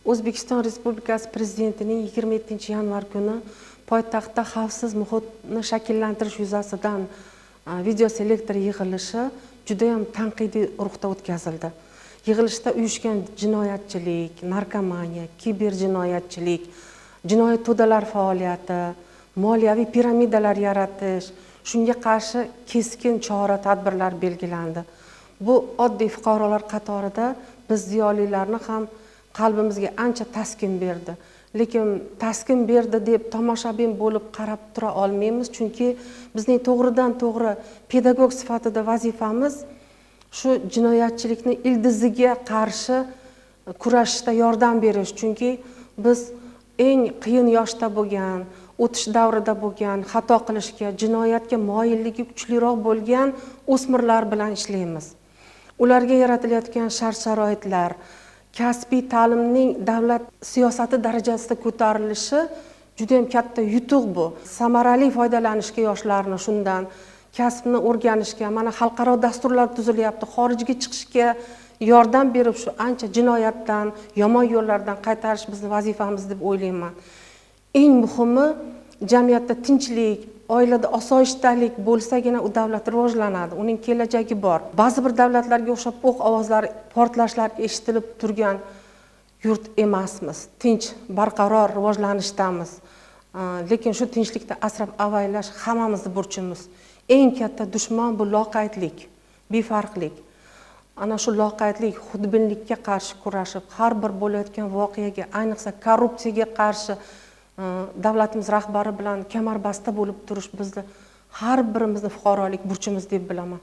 O'zbekiston Respublikasi Prezidentining 27-yanvar kuni poytaxtda xavfsiz muhitni shakllantirish yuzasidan videoselektor yig'ilishi juda ham tanqidiy ruhda o'tkazildi. Yig'ilishda uyushgan jinoyatchilik, narkomaniya, kiberjinoyatchilik, jinoiy to'dalar faoliyati, moliyaviy piramidalar yaratish, shunga qarshi keskin chora-tadbirlar belgilandi. Bu oddiy fuqarolar qatorida biz ziyolilarni ham qalbimizga ancha taskin berdi. Lekin taskin berdi deb tomoshabin bo'lib qarab tura olmaymiz, chunki bizning to'g'ridan-to'g'ri pedagog sifatida vazifamiz shu jinoyatchilikni ildiziga qarshi kurashishda yordam berish, chunki biz eng qiyin yoshda bo'lgan, o'tish davrida bo'lgan, xato qilishga, jinoyatga moyilligi kuchliroq bo'lgan o'smirlar bilan ishlaymiz. Ularga yaratilayotgan shart-sharoitlar, kasbiy ta'limning davlat siyosati darajasida ko'tarilishi juda ham katta yutuq bu. Samarali foydalanishga yoshlarni shundan, kasbni o'rganishga, mana xalqaro dasturlar tuzilyapti, xorijga chiqishga yordam berib shu ancha jinoyatdan, yomon yo'llardan qaytarish bizning vazifamiz deb o'ylayman. Eng muhimi jamiyatda tinchlik, oilada osoyishtalik bo'lsagina u davlat rivojlanadi, uning kelajagi bor. Ba'zi bir davlatlarga o'xshab o'q ovozlari, portlashlar eshitilib turgan yurt emasmiz. Tinch, barqaror rivojlanishdamiz. Lekin shu tinchlikda asrab-avaylash hammamizning burchimiz. Eng katta dushman bu loqaydlik, befarqlik. Ana shu loqaydlik, xudbinlikka qarshi kurashib, har bir bo'layotgan voqeaga, ayniqsa korrupsiyaga qarshi davlatimiz rahbari bilan kamarbasta bo'lib turish bizni har birimizni fuqarolik burchimiz deb bilaman.